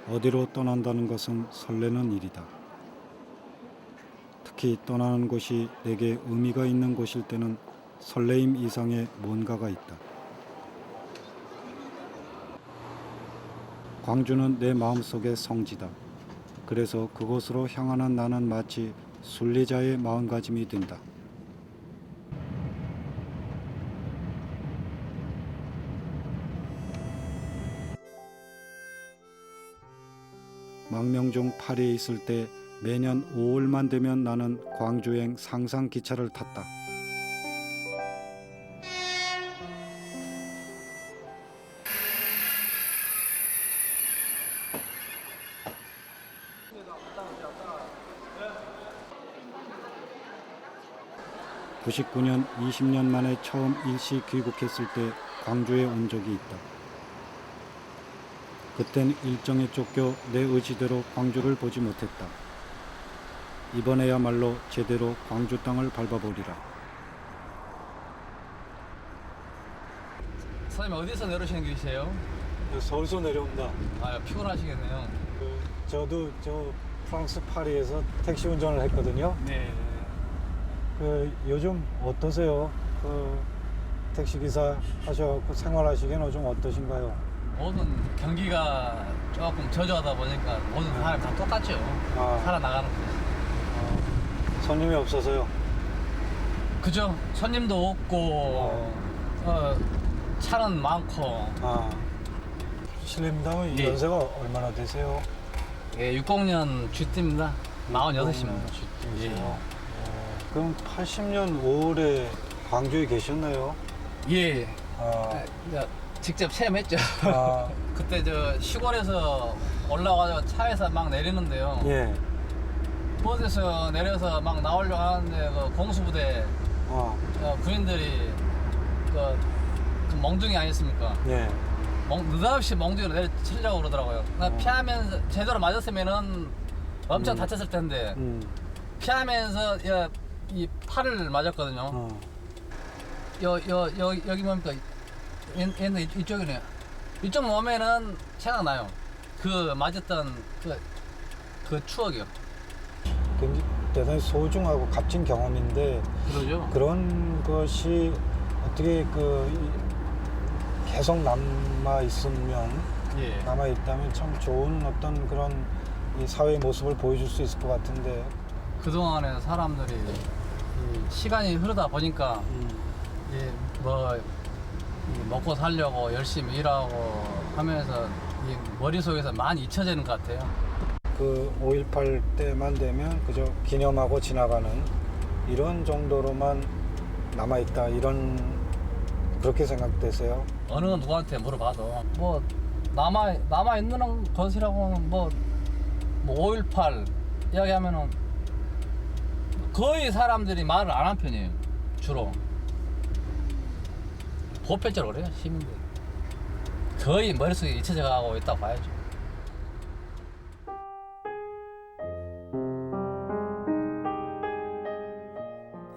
어디로 떠난다는 것은 설레는 일이다. 특히 떠나는 곳이 내게 의미가 있는 곳일 때는 설레임 이상의 뭔가가 있다. 광주는 내 마음속의 성지다. 그래서 그곳으로 향하는 나는 마치 순례자의 마음가짐이 된다. 망명종 파리에 있을 때 매년 5월만 되면 나는 광주행 상상 기차를 탔다. (99년) 20년 만에 처음 일시 귀국했을 때 광주에 온 적이 있다. 그땐 일정에 쫓겨 내 의지대로 광주를 보지 못했다. 이번에야말로 제대로 광주 땅을 밟아보리라. 선생님 어디서 내려오시는 길이세요? 서울서 내려온다. 아 피곤하시겠네요. 저도 프랑스 파리에서 택시 운전을 했거든요. 네. 요즘 어떠세요? 택시 기사 하셔서 생활하시기에는 좀 어떠신가요? 모든 경기가 조금 저조하다 보니까 모든 사람이 다 똑같죠. 살아나가는 거. 손님이 없어서요. 그죠? 손님도 없고 차는 많고. 실례입니다만 예. 연세가 얼마나 되세요? 예, 60년 쥐띠입니다. 46입니다. 쥐띠세요. 그럼 80년 5월에 광주에 계셨나요? 예. 아, 직접 체험했죠. 아, 그때 저 시골에서 올라와서 차에서 막 내리는데요. 예. 버스에서 내려서 막 나오려고 하는데 그 공수부대 군인들이 그 멍둥이 아니었습니까? 예. 느닷없이 멍둥이로 내려치려고 그러더라고요. 피하면서 제대로 맞았으면은 엄청 다쳤을 텐데 피하면서 이 팔을 맞았거든요. 여기 뭡니까? 얘는 이쪽이네요. 이쪽 몸에는 생각나요. 그 맞았던 그 추억이요. 굉장히 대단히 소중하고 값진 경험인데 그러죠. 그런 것이 어떻게 계속 남아 있으면 예. 남아 있다면 참 좋은 어떤 그런 이 사회의 모습을 보여줄 수 있을 것 같은데. 그동안에 사람들이 이 시간이 흐르다 보니까 먹고 살려고 열심히 일하고 하면서 이 머릿속에서 많이 잊혀지는 것 같아요. 5.18 때만 되면 그저 기념하고 지나가는 이런 정도로만 남아있다, 그렇게 생각되세요? 어느 누구한테 물어봐도 뭐 남아 있는 것이라고 뭐 5.18 이야기하면은 거의 사람들이 말을 안 한 편이에요. 주로 보편적으로 그래요. 시민들 거의 머릿속에 잊혀져 가고 있다고 봐야죠.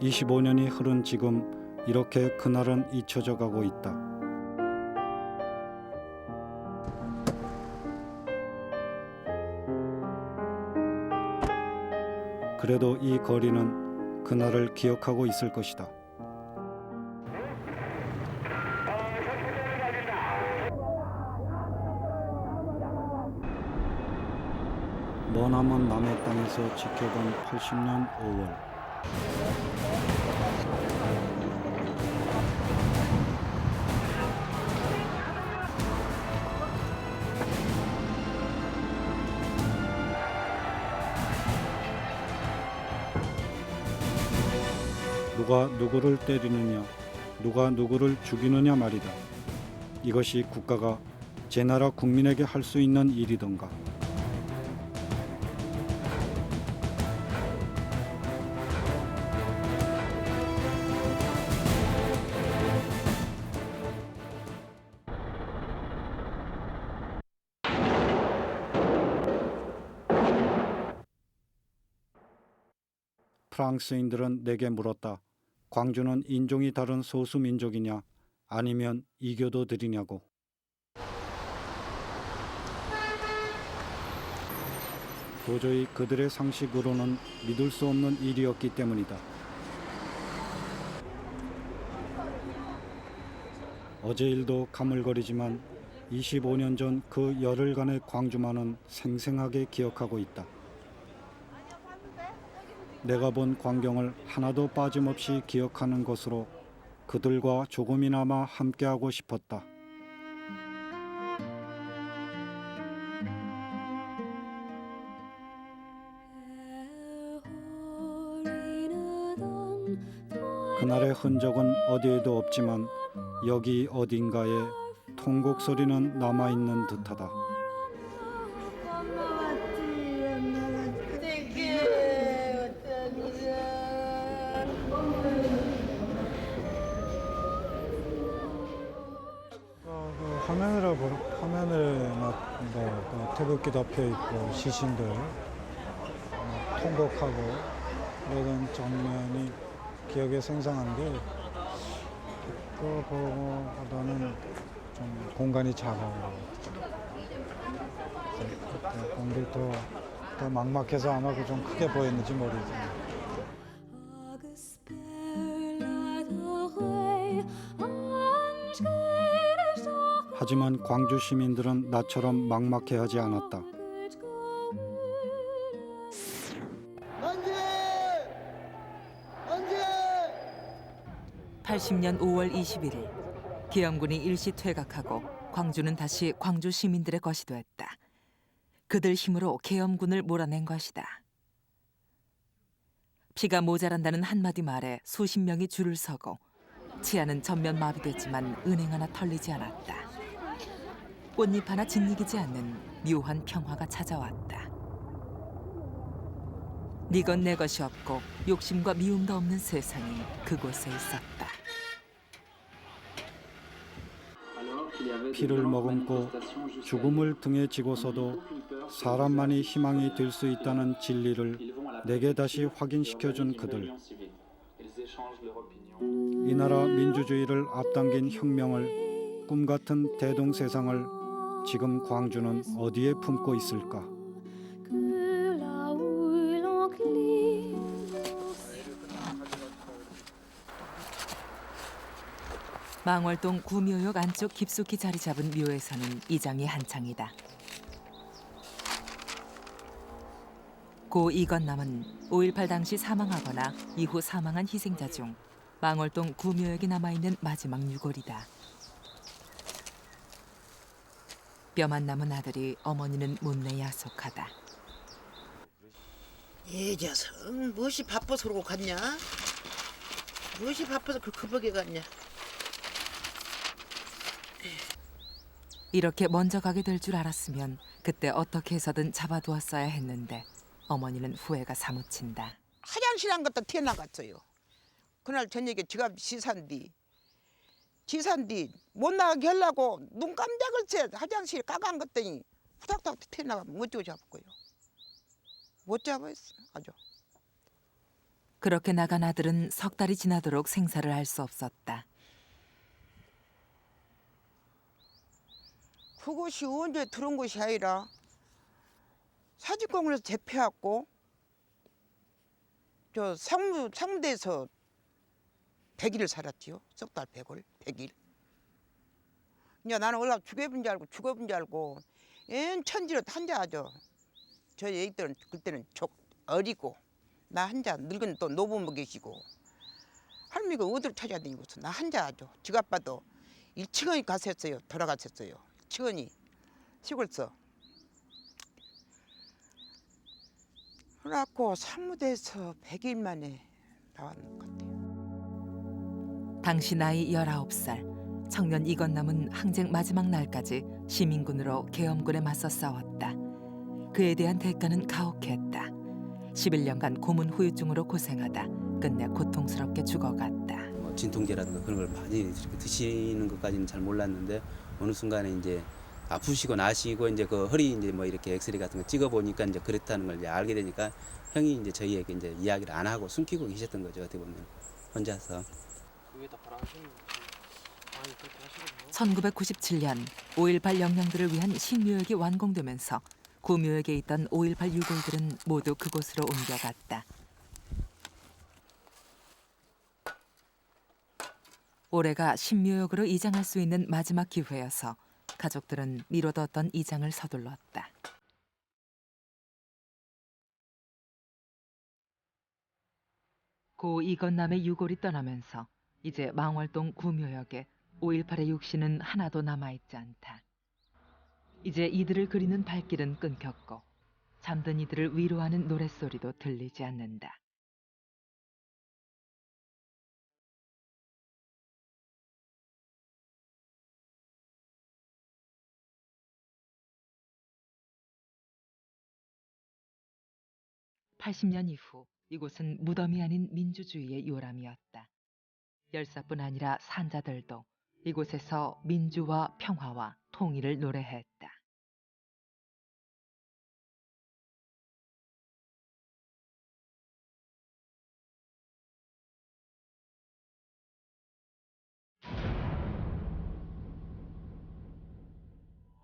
(25년이) 흐른 지금 이렇게 그날은 잊혀져 가고 있다. 그래도 이 거리는 그날을 기억하고 있을 것이다. 머나먼 남의 땅에서 지켜본 80년 5월. 누가 누구를 때리느냐, 누가 누구를 죽이느냐 말이다. 이것이 국가가 제 나라 국민에게 할 수 있는 일이던가. 프랑스인들은 내게 물었다. 광주는 인종이 다른 소수민족이냐 아니면 이교도들이냐고. 도저히 그들의 상식으로는 믿을 수 없는 일이었기 때문이다. 어제 일도 가물거리지만 25년 전 그 열흘간의 광주만은 생생하게 기억하고 있다. 내가 본 광경을 하나도 빠짐없이 기억하는 것으로 그들과 조금이나마 함께하고 싶었다. 그날의 흔적은 어디에도 없지만 여기 어딘가에 통곡 소리는 남아있는 듯하다. 화면에 태극기 덮여 있고 시신들 통곡하고 이런 장면이 기억에 생생한데 그거 보고보다는 좀 공간이 작아요. 그때 공들이 더 막막해서 아마 좀 크게 보였는지 모르겠어요. 하지만 광주 시민들은 나처럼 막막해하지 않았다. 80년 5월 21일 계엄군이 일시 퇴각하고 광주는 다시 광주 시민들의 것이 됐다. 그들 힘으로 계엄군을 몰아낸 것이다. 피가 모자란다는 한마디 말에 수십 명이 줄을 서고 치안은 전면 마비됐지만 은행 하나 털리지 않았다. 꽃잎 하나 짓이기지 않는 묘한 평화가 찾아왔다. 네 것 내 것이 없고 욕심과 미움도 없는 세상이 그곳에 있었다. 피를 머금고 죽음을 등에 지고서도 사람만이 희망이 될 수 있다는 진리를 내게 다시 확인시켜준 그들. 이 나라 민주주의를 앞당긴 혁명을, 꿈같은 대동세상을 지금 광주는 어디에 품고 있을까? 망월동 구묘역 안쪽 깊숙이 자리 잡은 묘에서는 이장이 한창이다. 고 이건남은 5.18 당시 사망하거나 이후 사망한 희생자 중 망월동 구묘역에 남아있는 마지막 유골이다. 뼈만 남은 아들이 어머니는 못내 야속하다. 이 녀석 무엇이 바빠서 그러고 갔냐? 무엇이 바빠서 그 급하게 갔냐? 이렇게 먼저 가게 될 줄 알았으면 그때 어떻게 해서든 잡아두었어야 했는데 어머니는 후회가 사무친다. 화장실 한 것도 튀어나갔어요. 그날 저녁에 지갑 지산뒤 못 나가게 하려고 눈 깜짝을 새 화장실에 까간 것더니 후닥닥 튀어나가면 못 잡고요. 못 잡았어 아주. 그렇게 나간 아들은 석 달이 지나도록 생사를 알 수 없었다. 그것이 언제 들은 것이 아니라 사직공원에서 재패했고 저 상무대에서 100일을 살았지요. 석 달 100일. 이제 나는 얼마 죽어본 줄 알고 천지로 한자 하죠. 저 애들은 그때는 어리고 나 한자 늙은 또 노부모 계시고 할머니가 어디로 찾아다니고서 나 한자 하죠. 지갑봐도 1층원이 갔었어요. 돌아갔었어요. 1층원이 시골서. 그래갖고 상무대에서 100일 만에 나왔는 것 같아요. 당시 나이 19살, 청년 이건남은 항쟁 마지막 날까지 시민군으로 계엄군에 맞서 싸웠다. 그에 대한 대가는 가혹했다. 11년간 고문 후유증으로 고생하다 끝내 고통스럽게 죽어갔다. 진통제라든가 그런 걸 많이 이렇게 드시는 것까지는 잘 몰랐는데 어느 순간에 이제 아프시고 나시고 이제 그 허리 이제 뭐 이렇게 엑스레이 같은 거 찍어 보니까 이제 그렇다는 걸 이제 알게 되니까 형이 이제 저희에게 이제 이야기를 안 하고 숨기고 계셨던 거죠. 어떻게 보면 혼자서. 1997년 5.18 영령들을 위한 신묘역이 완공되면서 구묘역에 있던 5.18 유골들은 모두 그곳으로 옮겨갔다. 올해가 신묘역으로 이장할 수 있는 마지막 기회여서 가족들은 미뤄뒀던 이장을 서둘렀다. 고 이건남의 유골이 떠나면서 이제 망월동 구묘역에 5.18의 육신은 하나도 남아있지 않다. 이제 이들을 그리는 발길은 끊겼고 잠든 이들을 위로하는 노랫소리도 들리지 않는다. (80년) 이후 이곳은 무덤이 아닌 민주주의의 요람이었다. 열사뿐 아니라 산자들도 이곳에서 민주와 평화와 통일을 노래했다.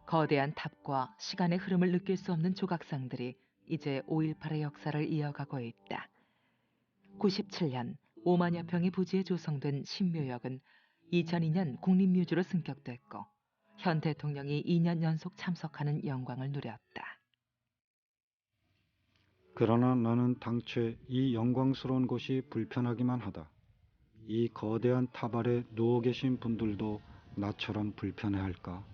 거대한 탑과 시간의 흐름을 느낄 수 없는 조각상들이 이제 5.18의 역사를 이어가고 있다. 97년 5만여 평의 부지에 조성된 신묘역은 2002년 국립묘지로 승격됐고 현 대통령이 2년 연속 참석하는 영광을 누렸다. 그러나 나는 당최 이 영광스러운 곳이 불편하기만 하다. 이 거대한 탑 아래 누워 계신 분들도 나처럼 불편해할까?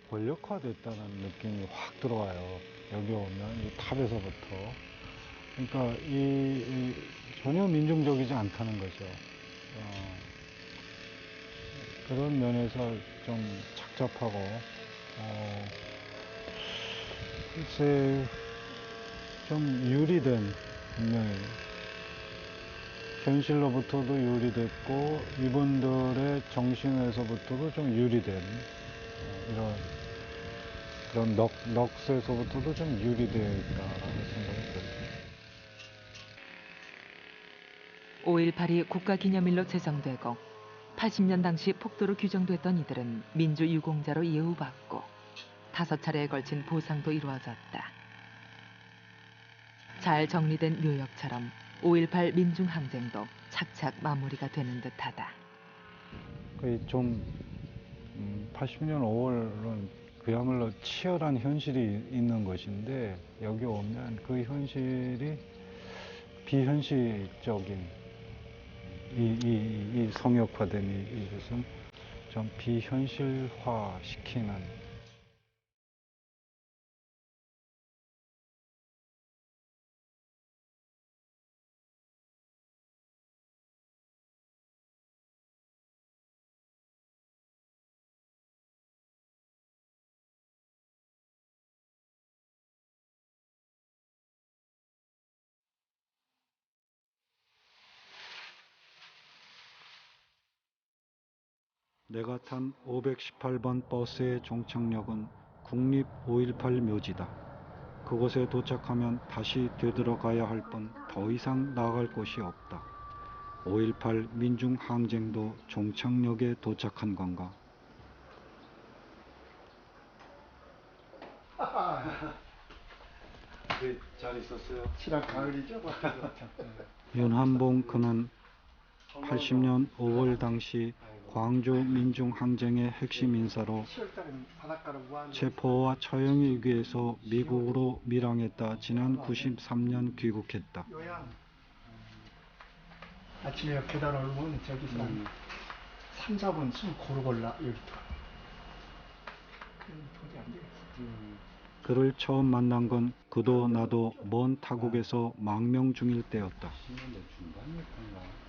권력화됐다는 느낌이 확 들어와요. 여기 오면 이 탑에서부터. 그러니까 이 전혀 민중적이지 않다는 거죠. 그런 면에서 좀 착잡하고, 글쎄, 좀 유리된, 분명히. 현실로부터도 유리됐고, 이분들의 정신에서부터도 좀 유리된, 이런, 그런 넋에서부터도 좀 유리되어 있다라는 생각이 듭니다. 5.18이 국가기념일로 제정되고 80년 당시 폭도로 규정됐던 이들은 민주유공자로 예우받고 5차례에 걸친 보상도 이루어졌다. 잘 정리된 묘역처럼 5.18 민중항쟁도 착착 마무리가 되는 듯하다. 거의 좀 80년 5월은 그야말로 치열한 현실이 있는 것인데 여기 오면 그 현실이 비현실적인 이 성역화된 이것은 좀 비현실화시키는 내가 탄 518번 버스의 종착역은 국립 5.18 묘지다. 그곳에 도착하면 다시 되돌아가야 할 뿐 더 이상 나아갈 곳이 없다. 5.18 민중항쟁도 종착역에 도착한 건가? 잘 있었어요. 윤한봉 그는 80년 5월 당시 광주 민중항쟁의 핵심 인사로 체포와 처형에 의해서 미국으로 밀항했다. 지난 93년 귀국했다. 아침에 계단 오르면 저기서 한 3, 4분 숨 고르고 올라 여기 들어. 그럼 도저히 안 되겠어. 그를 처음 만난 건 그도 나도 먼 타국에서 망명 중일 때였다.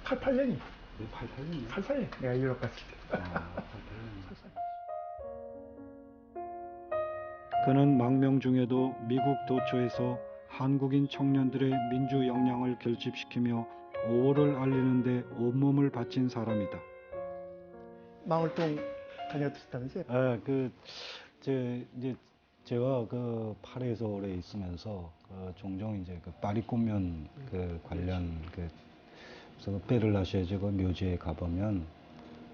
88년이. 88년이요? 88년. 내가 유럽 갔을 때. 그는 망명 중에도 미국 도처에서 한국인 청년들의 민주 역량을 결집시키며 5월을 알리는데 온몸을 바친 사람이다. 망월동 다녔다면서요? 이제 제가 그 파리에서 오래 있으면서 종종 이제 그 파리 꽃면 그 관련 그래서 페르라쉐즈 그 묘지에 가보면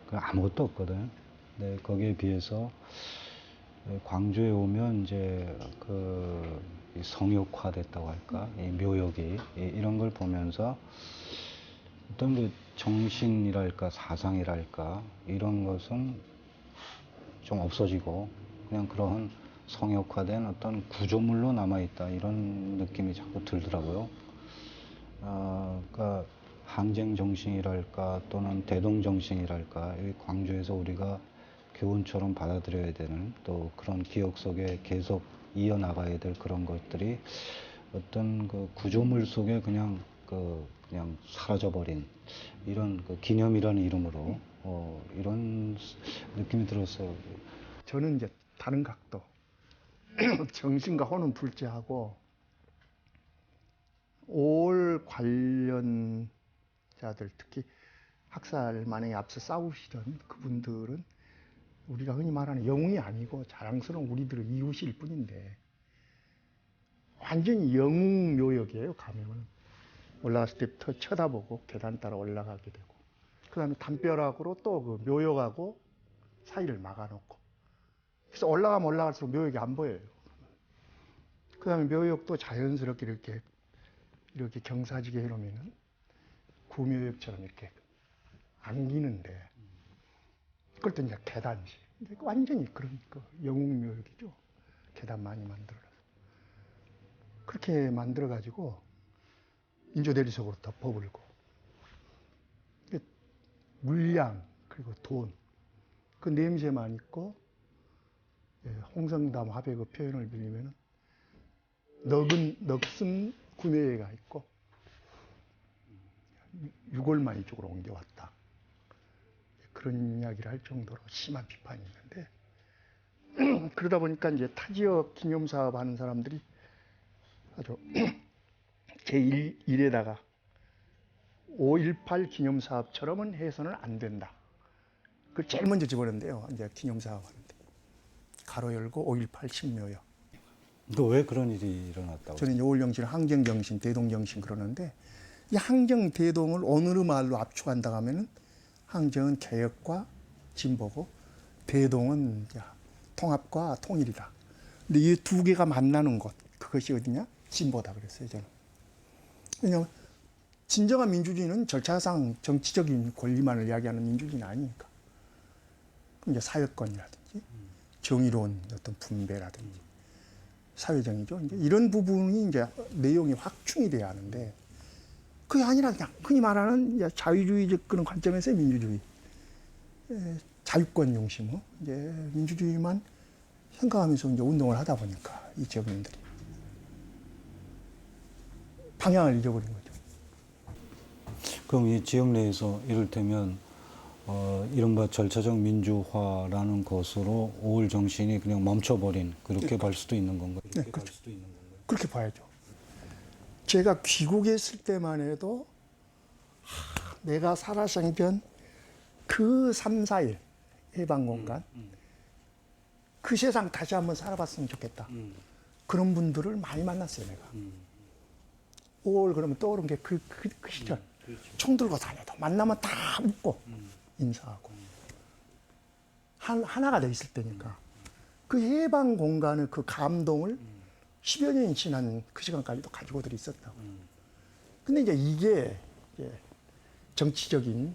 그 아무것도 없거든. 근데 거기에 비해서 광주에 오면 이제 이 성역화됐다고 할까, 이 묘역이 이런 걸 보면서 어떤 그 정신이랄까 사상이랄까 이런 것은 좀 없어지고 그냥 그런 성역화된 어떤 구조물로 남아있다 이런 느낌이 자꾸 들더라고요. 그러니까 항쟁 정신이랄까 또는 대동 정신이랄까 이 광주에서 우리가 교훈처럼 받아들여야 되는 또 그런 기억 속에 계속 이어나가야 될 그런 것들이 어떤 그 구조물 속에 그냥 사라져버린 이런 그 기념이라는 이름으로 이런 느낌이 들었어요. 저는 이제 다른 각도 정신과 혼은 불제하고 5월 관련자들 특히 학살 만행에 앞서 싸우시던 그분들은 우리가 흔히 말하는 영웅이 아니고 자랑스러운 우리들의 이웃일 뿐인데 완전히 영웅 묘역이에요. 가면은 올라갔을 때부터 쳐다보고 계단 따라 올라가게 되고 그 다음에 담벼락으로 또 그 묘역하고 사이를 막아놓고 그래서 올라가면 올라갈수록 묘역이 안 보여요. 그 다음에 묘역도 자연스럽게 이렇게 경사지게 해놓으면은 구묘역처럼 이렇게 안기는데 그걸 또 이제 계단지. 완전히 그런 영웅묘역이죠. 계단 많이 만들어서. 그렇게 만들어가지고 인조대리석으로 덮어버리고 물량 그리고 돈 그 냄새만 있고 홍성담 화백의 표현을 빌리면은 넋은 구매가 있고 유골만 이쪽으로 옮겨왔다. 그런 이야기를 할 정도로 심한 비판이 있는데 그러다 보니까 이제 타지역 기념사업 하는 사람들이 아주 제1에다가 5.18 기념사업처럼은 해서는 안 된다. 그걸 제일 먼저 집어넣는데요. 이제 기념사업 하는데 가로 열고 5.18 신묘역. 또 왜 그런 일이 일어났다고? 저는 이제 5.18 정신, 항쟁 정신, 대동 정신 그러는데 이 항쟁 대동을 어느 말로 압축한다 하면은 항쟁은 개혁과 진보고 대동은 이제 통합과 통일이다. 근데 이 두 개가 만나는 곳 그것이 어디냐? 진보다 그랬어요 저는. 왜냐하면 진정한 민주주의는 절차상 정치적인 권리만을 이야기하는 민주주의는 아니니까. 이제 사회권이라든지 정의로운 어떤 분배라든지 사회정의죠. 이제 이런 부분이 이제 내용이 확충이 돼야 하는데 그게 아니라 그냥 흔히 말하는 이제 자유주의적 그런 관점에서의 민주주의, 자유권 중심으로 이제 민주주의만 생각하면서 이제 운동을 하다 보니까 이 지역민들이 방향을 잃어버린 거죠. 그럼 이 지역 내에서 이를테면 이른바 절차적 민주화라는 것으로 5월 정신이 그냥 멈춰버린 그렇게 볼 수도 있는 건가요? 네, 그렇죠. 그렇게 봐야죠. 제가 귀국에 있을 때만 해도 내가 살아생전 그 3, 4일 해방공간 그 세상 다시 한번 살아봤으면 좋겠다. 그런 분들을 많이 만났어요 내가. 5월 그러면 떠오른 게 그 시절. 그렇죠. 총 들고 다녀도 만나면 다 웃고 인사하고 하나가 돼 있을 때니까 그 해방 공간의 그 감동을 10여 년이 지난 그 시간까지도 가지고들 있었다고. 근데 이제 이게 이제 정치적인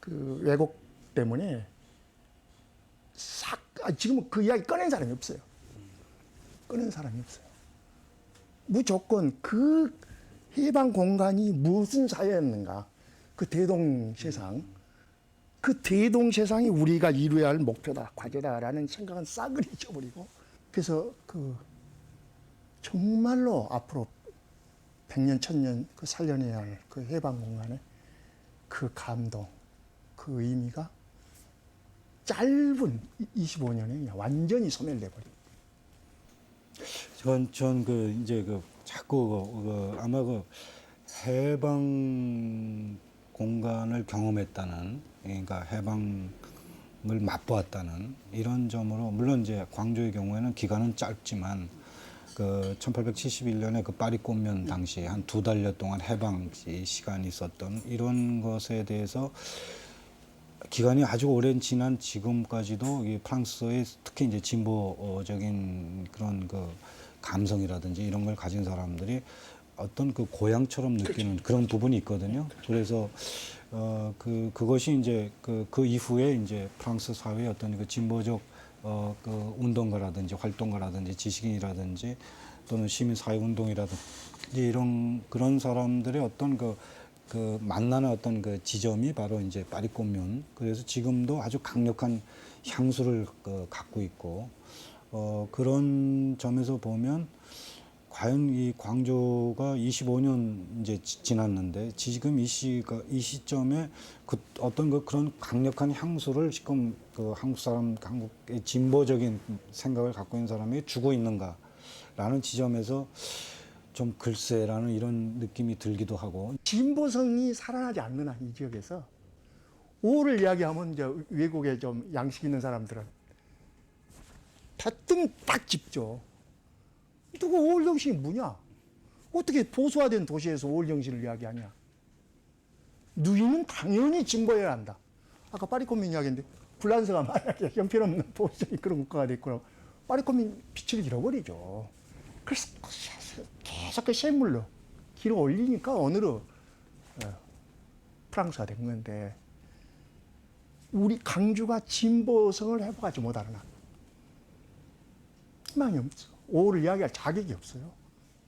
그 왜곡 때문에 지금은 그 이야기 꺼낸 사람이 없어요. 꺼낸 사람이 없어요. 무조건 그 해방 공간이 무슨 사회였는가, 그 대동 세상, 그 대동 세상이 우리가 이루어야 할 목표다, 과제다라는 생각은 싹을 잊어버리고, 그래서 그 정말로 앞으로 100년, 1000년 그 살려내야 할 그 해방 공간의 그 감동, 그 의미가 짧은 25년에 완전히 소멸돼버린. 전 이제 자꾸 아마 해방 공간을 경험했다는, 그러니까 해방을 맛보았다는 이런 점으로, 물론 이제 광주의 경우에는 기간은 짧지만 1871년에 그 파리 꽃면 당시 한 2달여 동안 해방 시간이 있었던 이런 것에 대해서 기간이 아주 오랜 지난 지금까지도 이 프랑스의 특히 이제 진보적인 그런 그 감성이라든지 이런 걸 가진 사람들이 어떤 그 고향처럼 느끼는 그런 부분이 있거든요. 그래서 그것이 이제 그 이후에 이제 프랑스 사회의 어떤 그 진보적 그 운동가라든지 활동가라든지 지식인이라든지 또는 시민 사회 운동이라든지 이런 그런 사람들의 어떤 그 만나는 어떤 그 지점이 바로 이제 파리코뮌. 그래서 지금도 아주 강력한 향수를 갖고 있고 그런 점에서 보면 과연 이 광주가 25년 이제 지났는데 지금 이 시점에 어떤 그런 강력한 향수를 지금 한국의 진보적인 생각을 갖고 있는 사람이 주고 있는가라는 지점에서 좀 글쎄라는 이런 느낌이 들기도 하고. 진보성이 살아나지 않는 한 이 지역에서 오를 이야기하면 이제 외국에 좀 양식 있는 사람들은 대뜸 딱 짚죠. 누구 오을 정신이 뭐냐? 어떻게 보수화된 도시에서 오을 정신을 이야기하냐? 누이는 당연히 진보해야 한다. 아까 파리코뮌 이야기인데 불란서가 만약에 형편없는 보수적인 그런 국가가 됐거나 파리코뮌 빛을 잃어버리죠. 그래서 계속 그 샘물로 길어 올리니까 오늘은 프랑스가 된 건데 우리 강주가 진보성을 회복하지 못하나 희망이 없어. 5.5를 이야기할 자격이 없어요.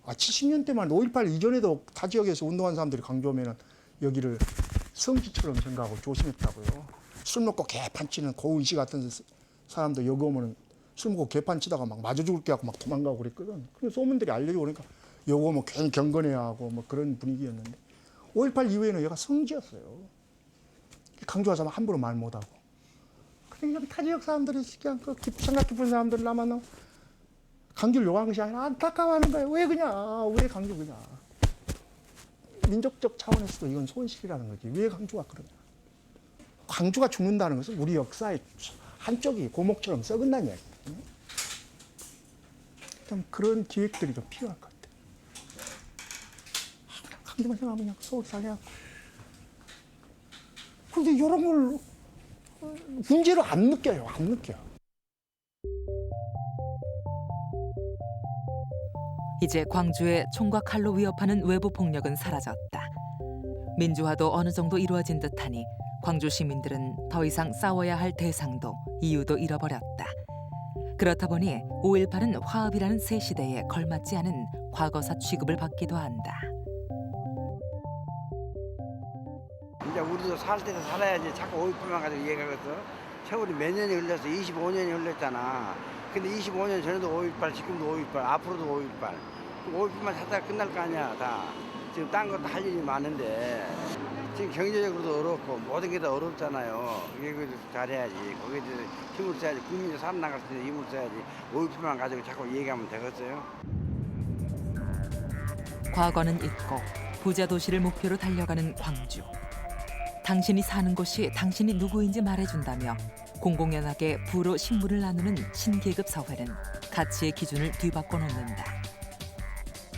70년대만 5.18 이전에도 타 지역에서 운동한 사람들이 강주 오면은 여기를 성지처럼 생각하고 조심했다고요. 술 먹고 개판치는 고은씨 같은 사람도 여기 오면은 술 먹고 개판치다가 막 맞아 죽을 게 하고 막 도망가고 그랬거든. 그래서 소문들이 알려지고 그러니까 여기 오면 괜히 경건해야 하고 뭐 그런 분위기였는데 5.18 이후에는 여기가 성지였어요. 강주 와서 함부로 말 못하고. 그러니까 타 지역 사람들이 그냥 생각 깊은 사람들 남아서 강주를 요구하는 것이 아니라 안타까워하는 거예요. 왜 그냐? 왜 강주 그냐? 민족적 차원에서도 이건 손실이라는 거지. 왜 강주가 그러냐? 강주가 죽는다는 것은 우리 역사의 한쪽이 고목처럼 썩은다는 이야기거든요. 좀 그런 기획들이 좀 필요할 것 같아요. 강주만 생각하면 그냥 속 상해갖고. 근데 이런 걸 문제로 안 느껴요. 안 느껴. 이제 광주에 총과 칼로 위협하는 외부 폭력은 사라졌다. 민주화도 어느 정도 이루어진 듯하니 광주 시민들은 더 이상 싸워야 할 대상도 이유도 잃어버렸다. 그렇다 보니 5.18은 화합이라는 새 시대에 걸맞지 않은 과거사 취급을 받기도 한다. 이제 우리도 살 때도 살아야지 자꾸 5.18만 가지고 얘기하겠어. 세월이 몇 년이 흘렀어. 25년이 흘렀잖아. 근데 25년 전에도 5.18, 지금도 5.18, 앞으로도 5.18. 5.18만 찾다가 끝날 거 아니야, 다. 지금 딴 것도 할 일이 많은데 지금 경제적으로도 어렵고 모든 게 다 어렵잖아요. 이거 잘해야지. 거기에 대해서 힘을 써야지. 국민이 살아나갈 수 있는 힘을 써야지. 5.18만 가지고 자꾸 얘기하면 되겠어요? 과거는 잊고 부자 도시를 목표로 달려가는 광주. 당신이 사는 곳이 당신이 누구인지 말해준다며 공공연하게 부로 신분을 나누는 신계급 사회는 가치의 기준을 뒤바꿔 놓는다.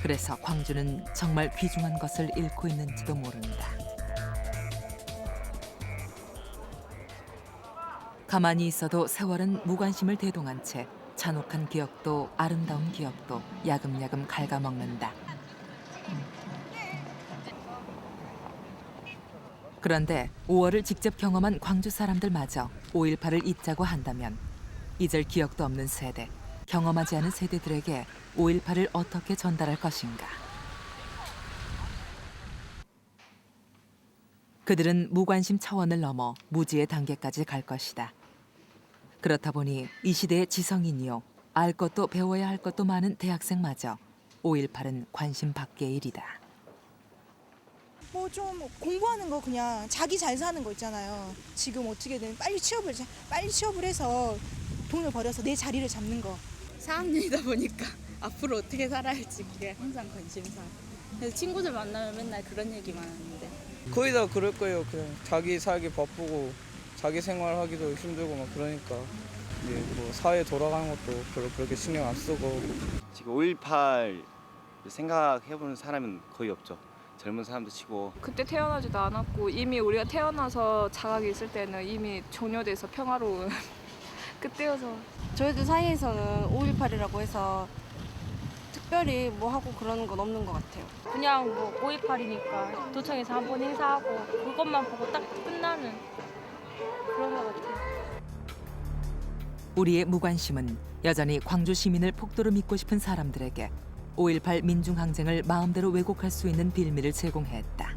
그래서 광주는 정말 귀중한 것을 잃고 있는지도 모른다. 가만히 있어도 세월은 무관심을 대동한 채 잔혹한 기억도 아름다운 기억도 야금야금 갉아먹는다. 그런데 5월을 직접 경험한 광주 사람들마저 5.18을 잊자고 한다면 잊을 기억도 없는 세대, 경험하지 않은 세대들에게 5.18을 어떻게 전달할 것인가. 그들은 무관심 차원을 넘어 무지의 단계까지 갈 것이다. 그렇다 보니 이 시대의 지성인이요, 알 것도 배워야 할 것도 많은 대학생마저 5.18은 관심 밖의 일이다. 뭐 좀 공부하는 거 그냥 자기 잘 사는 거 있잖아요. 지금 어떻게든 빨리 취업을 해서 돈을 벌여서 내 자리를 잡는 거. 4학년이다 보니까 앞으로 어떻게 살아야 할지 그게 항상 관심사. 그래서 친구들 만나면 맨날 그런 얘기만 하는데. 거의 다 그럴 거예요. 그냥 자기 살기 바쁘고 자기 생활하기도 힘들고 막 그러니까 이제 뭐 사회 돌아가는 것도 별로 그렇게 신경 안 쓰고. 지금 5.18 생각해보는 사람은 거의 없죠. 젊은 사람도 치고. 그때 태어나지도 않았고 이미 우리가 태어나서 자각이 있을 때는 이미 종료돼서 평화로운 그때여서. 저희들 사이에서는 5.18이라고 해서 특별히 뭐 하고 그러는 건 없는 것 같아요. 그냥 뭐 5.18이니까 도청에서 한 번 행사하고 그것만 보고 딱 끝나는 그런 것 같아요. 우리의 무관심은 여전히 광주 시민을 폭도로 믿고 싶은 사람들에게 5.18 민중항쟁을 마음대로 왜곡할 수 있는 빌미를 제공했다.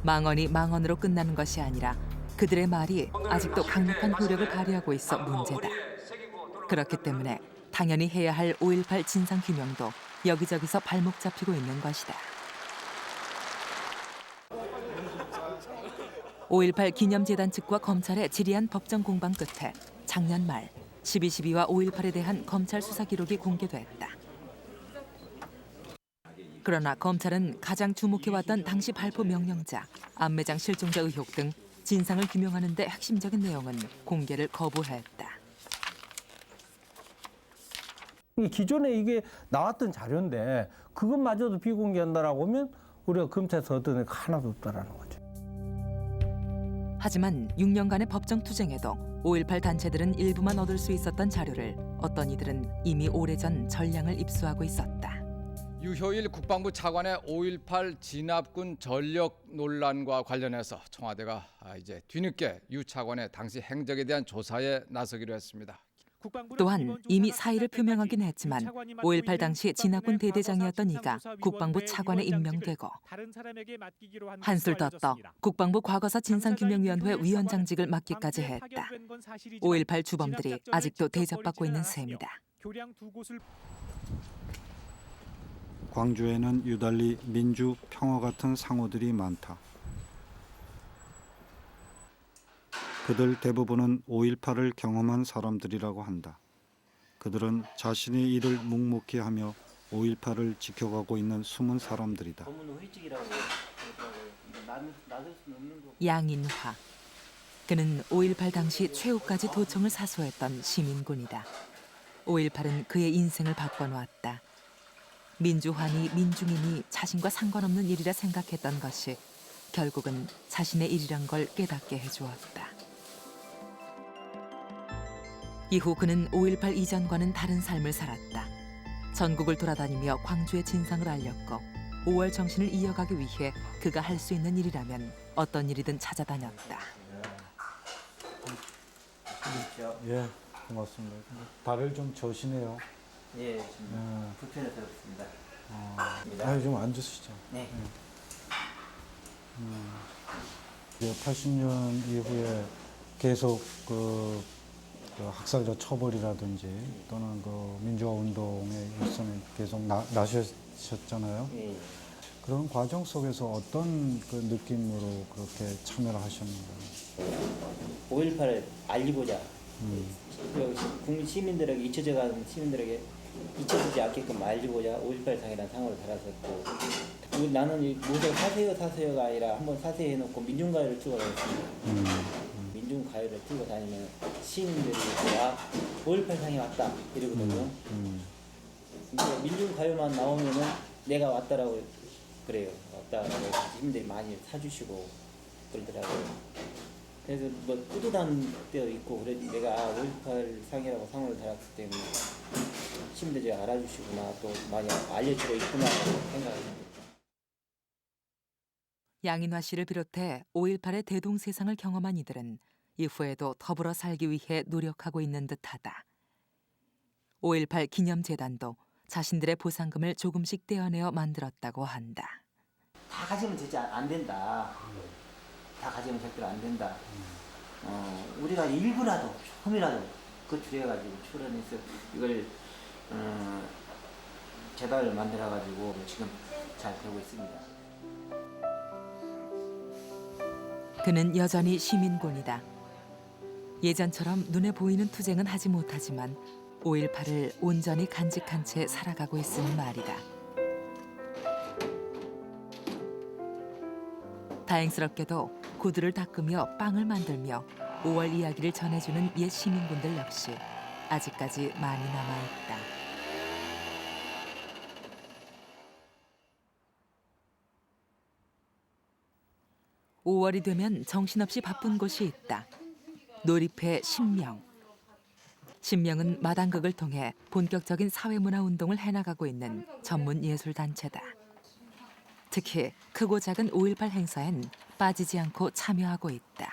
망언이 망언으로 끝나는 것이 아니라 그들의 말이 아직도 강력한 효력을 발휘하고 있어 문제다. 그렇기 때문에 당연히 해야 할 5.18 진상규명도 여기저기서 발목 잡히고 있는 것이다. 5.18 기념재단 측과 검찰의 지리한 법정 공방 끝에 작년 말 12.12와 5.18에 대한 검찰 수사 기록이 공개됐다. 그러나 검찰은 가장 주목해왔던 당시 발포 명령자, 안매장 실종자 의혹 등 진상을 규명하는 데 핵심적인 내용은 공개를 거부했다. 기존에 이게 나왔던 자료인데 그것마저도 비공개한다라고 하면 우리가 검찰에서 얻은 게 하나도 없다라는 거죠. 하지만 6년간의 법정 투쟁에도 5.18 단체들은 일부만 얻을 수 있었던 자료를 어떤 이들은 이미 오래전 전량을 입수하고 있었다. 유효일 국방부 차관의 5.18 진압군 전력 논란과 관련해서 청와대가 이제 뒤늦게 유 차관의 당시 행적에 대한 조사에 나서기로 했습니다. 또한 이미 사의를 표명하긴 했지만 5.18 당시 진압군 대대장이었던 이가 국방부 차관에 임명되고 한술 더 떠 국방부 과거사 진상규명위원회 위원장직을 맡기까지 했다. 5.18 주범들이 아직도 대접받고 있는 셈이다. 광주에는 유달리 민주, 평화 같은 상호들이 많다. 그들 대부분은 5.18을 경험한 사람들이라고 한다. 그들은 자신의 일을 묵묵히 하며 5.18을 지켜가고 있는 숨은 사람들이다. 양인화. 그는 5.18 당시 최후까지 도청을 사수했던 시민군이다. 5.18은 그의 인생을 바꿔놓았다. 민주화니 민중이니 자신과 상관없는 일이라 생각했던 것이 결국은 자신의 일이란 걸 깨닫게 해주었다. 이후 그는 5.18 이전과는 다른 삶을 살았다. 전국을 돌아다니며 광주의 진상을 알렸고 5월 정신을 이어가기 위해 그가 할 수 있는 일이라면 어떤 일이든 찾아다녔다. 예, 고맙습니다. 발을 좀 저시네요. 예, 불편해서 그렇습니다. 좀 앉으시죠. 네. 80년 이후에 계속 그 학살자 처벌이라든지 또는 그 민주화 운동에 일선에 계속 나셨잖아요. 예. 그런 과정 속에서 어떤 그 느낌으로 그렇게 참여를 하셨는가요? 5.18을 알리고자 국민 시민들에게 잊혀져가는 시민들에게 잊혀지지 않게끔 알리고자 5.18 상이라는 상호를 달았었고 나는 모두 사세요가 아니라 한번 사세요 해놓고 민중가요를 틀고 다녔습니다. 민중가요를 틀고 다니면 시민들이 5.18 상이 왔다 이러거든요. 이제 민중가요만 나오면은 내가 왔다라고 그래요. 왔다라고 시민들이 많이 사주시고 그러더라고요. 그래서 뭐 뿌듯한 때도 있고 그래 내가 5.18 상이라고 상호를 달았기 때문에 시민들이 알아주시구나 또 많이 알려주고 있구나 생각합니다. 양인화 씨를 비롯해 5.18의 대동세상을 경험한 이들은 이후에도 더불어 살기 위해 노력하고 있는 듯하다. 5.18 기념재단도 자신들의 보상금을 조금씩 떼어내어 만들었다고 한다. 다 가지면 진짜 안 된다. 다 가지면 절대로 안 된다. 우리가 일부라도 조금이라도 그 줄여가지고 출연해서 이걸 재단을 만들어가지고 지금 잘 되고 있습니다. 그는 여전히 시민군이다. 예전처럼 눈에 보이는 투쟁은 하지 못하지만 5.18을 온전히 간직한 채 살아가고 있으니 말이다. 다행스럽게도 구두를 닦으며 빵을 만들며 5월 이야기를 전해주는 옛 시민군들 역시 아직까지 많이 남아있다. 5월이 되면 정신없이 바쁜 곳이 있다. 놀이패 신명. 신명은 마당극을 통해 본격적인 사회문화운동을 해나가고 있는 전문 예술단체다. 특히 크고 작은 5.18 행사엔 빠지지 않고 참여하고 있다.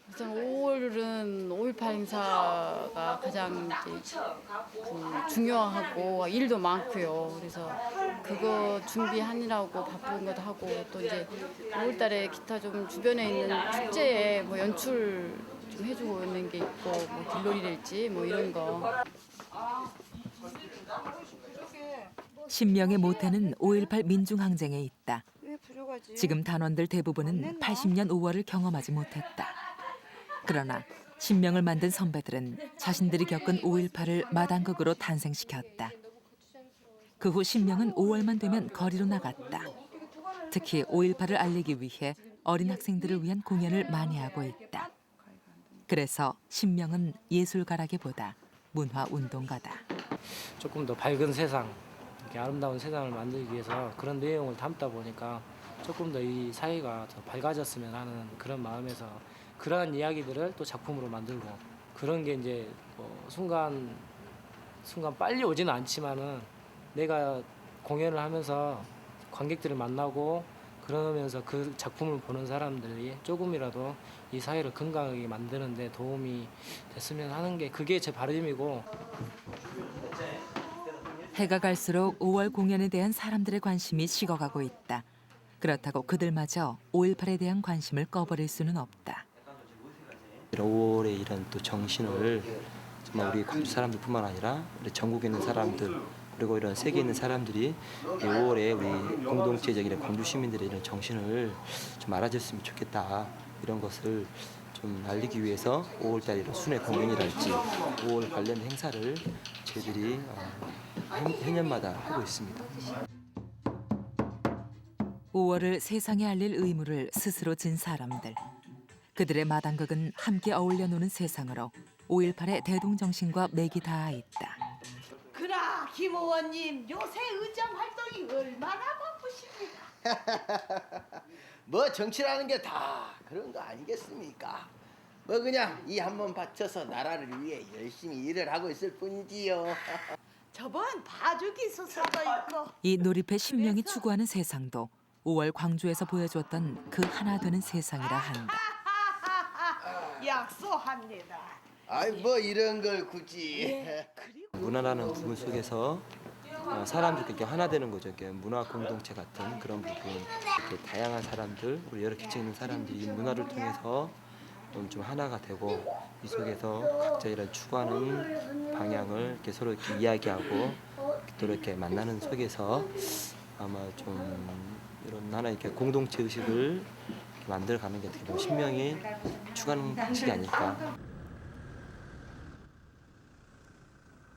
우선 5월은 5.18 행사가 가장 중요하고 일도 많고요. 그래서 그거 준비하느라고 바쁜 것도 하고 또 이제 5월달에 기타 좀 주변에 있는 축제에 뭐 연출 좀 해주고 있는 게 있고 뭐 길놀이랄지 뭐 이런 거. 신명의 모태는 5.18 민중항쟁에 있다. 지금 단원들 대부분은 80년 5월을 경험하지 못했다. 그러나 신명을 만든 선배들은 자신들이 겪은 5.18을 마당극으로 탄생시켰다. 그 후 신명은 5월만 되면 거리로 나갔다. 특히 5.18을 알리기 위해 어린 학생들을 위한 공연을 많이 하고 있다. 그래서 신명은 예술가라기보다 문화운동가다. 조금 더 밝은 세상, 이렇게 아름다운 세상을 만들기 위해서 그런 내용을 담다 보니까 조금 더 이 사회가 더 밝아졌으면 하는 그런 마음에서 그러한 이야기들을 또 작품으로 만들고 그런 게 이제 뭐 순간 빨리 오지는 않지만은 내가 공연을 하면서 관객들을 만나고 그러면서 그 작품을 보는 사람들이 조금이라도 이 사회를 건강하게 만드는 데 도움이 됐으면 하는 게 그게 제 바람이고. 해가 갈수록 5월 공연에 대한 사람들의 관심이 식어가고 있다. 그렇다고 그들마저 5.18에 대한 관심을 꺼버릴 수는 없다. 5월의 이런 또 정신을 정말 우리 광주 사람들뿐만 아니라 우리 전국에 있는 사람들 그리고 이런 세계에 있는 사람들이 5월에 우리 공동체적인 광주 시민들의 이런 정신을 좀 알아줬으면 좋겠다. 이런 것을 좀 알리기 위해서 5월달 이런 순회 공연이랄지 5월 관련 행사를 저희들이 해년마다 하고 있습니다. 5월을 세상에 알릴 의무를 스스로 진 사람들. 그들의 마당극은 함께 어울려 노는 세상으로 5.18의 대동정신과 맥이 닿아 있다. 그나 김 의원님 요새 의정 활동이 얼마나 바쁘십니까? 뭐 정치라는 게 다 그런 거 아니겠습니까? 뭐 그냥 이 한 번 바쳐서 나라를 위해 열심히 일을 하고 있을 뿐이지요. 저번 봐주기 수술도 있고. 이 놀이패 신명이 추구하는 세상도 5월 광주에서 보여줬던 그 하나 되는 세상이라 한다. 약속합니다. 아이 뭐 이런 걸 굳이. 문화라는 부분 속에서 사람들이 이렇게 하나 되는 거죠. 이렇게 문화 공동체 같은 그런 부분. 이렇게 다양한 사람들, 우리 여러 계층 있는 사람들이 이 문화를 통해서 좀 하나가 되고 이 속에서 각자 이런 추구하는 방향을 이렇게 서로 이렇게 이야기하고 또 이렇게 만나는 속에서 아마 좀 이런 하나 이렇게 공동체 의식을 만들어가는 게 어떻게 보면 신명이 추구하는 방식이 아닐까.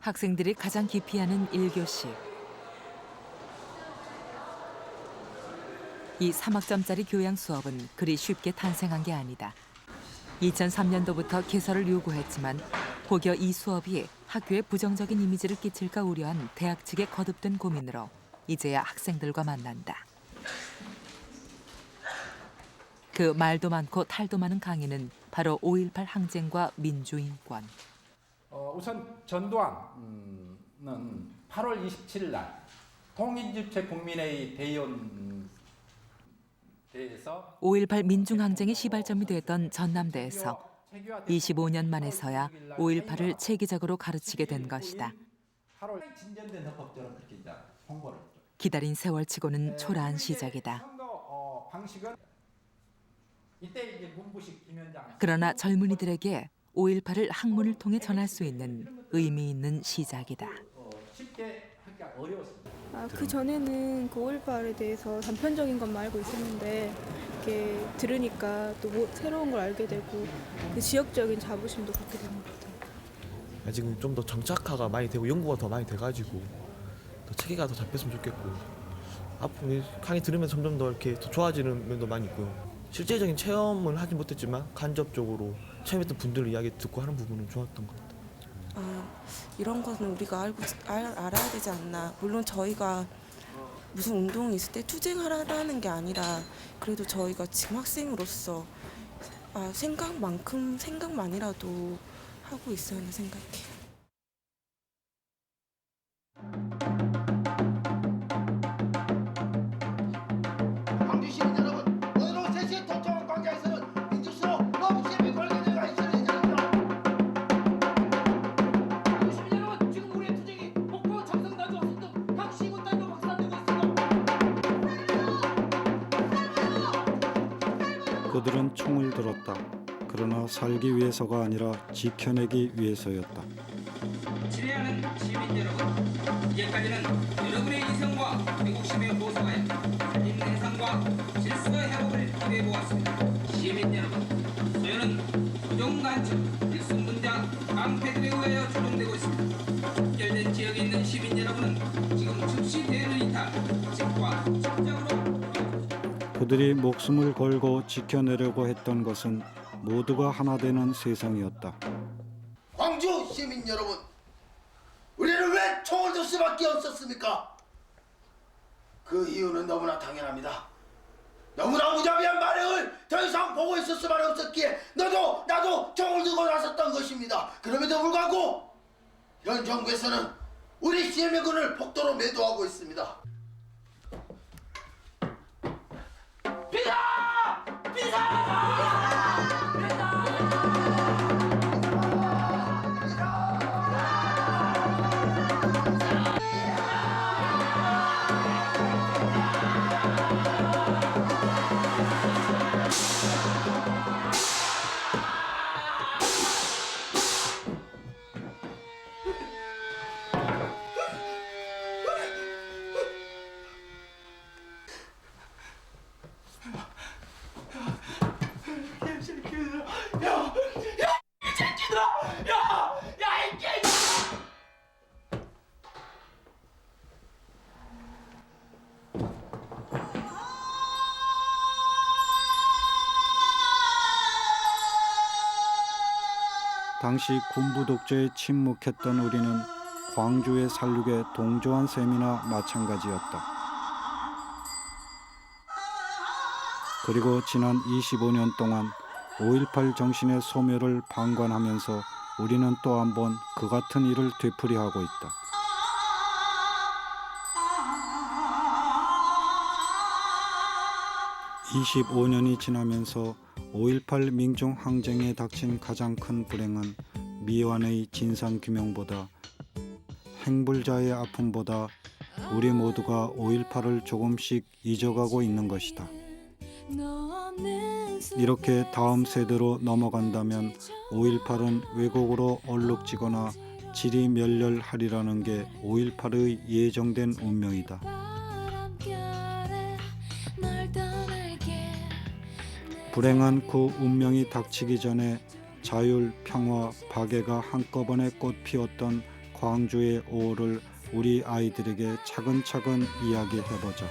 학생들이 가장 기피하는 1교시. 이 3학점짜리 교양 수업은 그리 쉽게 탄생한 게 아니다. 2003년도부터 개설을 요구했지만 혹여 이 수업이 학교에 부정적인 이미지를 끼칠까 우려한 대학 측의 거듭된 고민으로 이제야 학생들과 만난다. 그 말도 많고 탈도 많은 강의는 바로 5.18 항쟁과 민주인권. 우선 전두환은 8월 27일 날 통일주체 국민회의 대의원대에서 5.18 민중항쟁의 시발점이 됐던 전남대에서 25년 만에서야 5.18을 체계적으로 가르치게 된 것이다. 8월 진전된 헌법처럼 그렇게 이제 홍보를 기다린 세월치고는 초라한 시작이다. 선거 방식은 이때 이제 문부식 김현장. 그러나 젊은이들에게 5.18을 학문을 통해 전할 수 있는 의미 있는 시작이다. 쉽게 하기가 어려웠습니다. 그 전에는 그 5.18에 대해서 단편적인 것만 알고 있었는데 이렇게 들으니까 또 새로운 걸 알게 되고 그 지역적인 자부심도 갖게 되는 것 같아요. 지금 좀 더 정착화가 많이 되고 연구가 더 많이 돼가지고 더 체계가 더 잡혔으면 좋겠고 앞으로 강의 들으면서 점점 더 이렇게 더 좋아지는 면도 많이 있고요. 실제적인 체험은 하지 못했지만 간접적으로 체험했던 분들 이야기 듣고 하는 부분은 좋았던 것 같아요. 이런 거는 우리가 알아야 되지 않나. 물론 저희가 무슨 운동이 있을 때 투쟁하라는 게 아니라 그래도 저희가 지금 학생으로서 생각만이라도 하고 있어야 한다 생각해요. 광주 시민 여러분, 오늘 오후 3시에 도청원 광장에서는 민주시로 러브시엠이 걸게 되어 있을 예정입니다. 광주 시민 여러분, 지금 우리의 투쟁이 목포 장성 나주 화성 등 각 시군 단위로 확산되고 있습니다. 그들은 총을 들었다. 그러나 살기 위해서가 아니라 지켜내기 위해서였다. 친애하는 시민 여러분, 이제까지는 여러분의 이성과 애국심의 호소에 인내상과 질서의 회복을 기대해보았습니다. 시민 여러분, 소요는 부정간첩, 일승문자, 깡패들에 의하여 조종되고 있습니다. 집결된 지역에 있는 시민 여러분은 지금 즉시 대를 이탈, 직과 직접으로 그들이 목숨을 걸고 지켜내려고 했던 것은 모두가 하나 되는 세상이었다. 광주 시민 여러분, 우리는 왜 총을 들 수밖에 없었습니까? 그 이유는 너무나 당연합니다. 너무나 무자비한 만행을 더 이상 보고 있을 수만 없었기에 너도 나도 총을 들고 나섰던 것입니다. 그럼에도 불구하고 현 정부에서는 우리 시민군을 폭도로 매도하고 있습니다. 비상! 비상! 당시 군부 독재에 침묵했던 우리는 광주의 살육에 동조한 셈이나 마찬가지였다. 그리고 지난 25년 동안 5.18 정신의 소멸을 방관하면서 우리는 또 한 번 그 같은 일을 되풀이하고 있다. 25년이 지나면서 5.18 민중 항쟁에 닥친 가장 큰 불행은 미완의 진상규명보다 행불자의 아픔보다 우리 모두가 5.18을 조금씩 잊어가고 있는 것이다. 이렇게 다음 세대로 넘어간다면 5.18은 왜곡으로 얼룩지거나 질이 멸렬하리라는 게 5.18의 예정된 운명이다. 불행한 그 운명이 닥치기 전에 자율, 평화, 박애가 한꺼번에 꽃 피웠던 광주의 5월을 우리 아이들에게 차근차근 이야기해보자.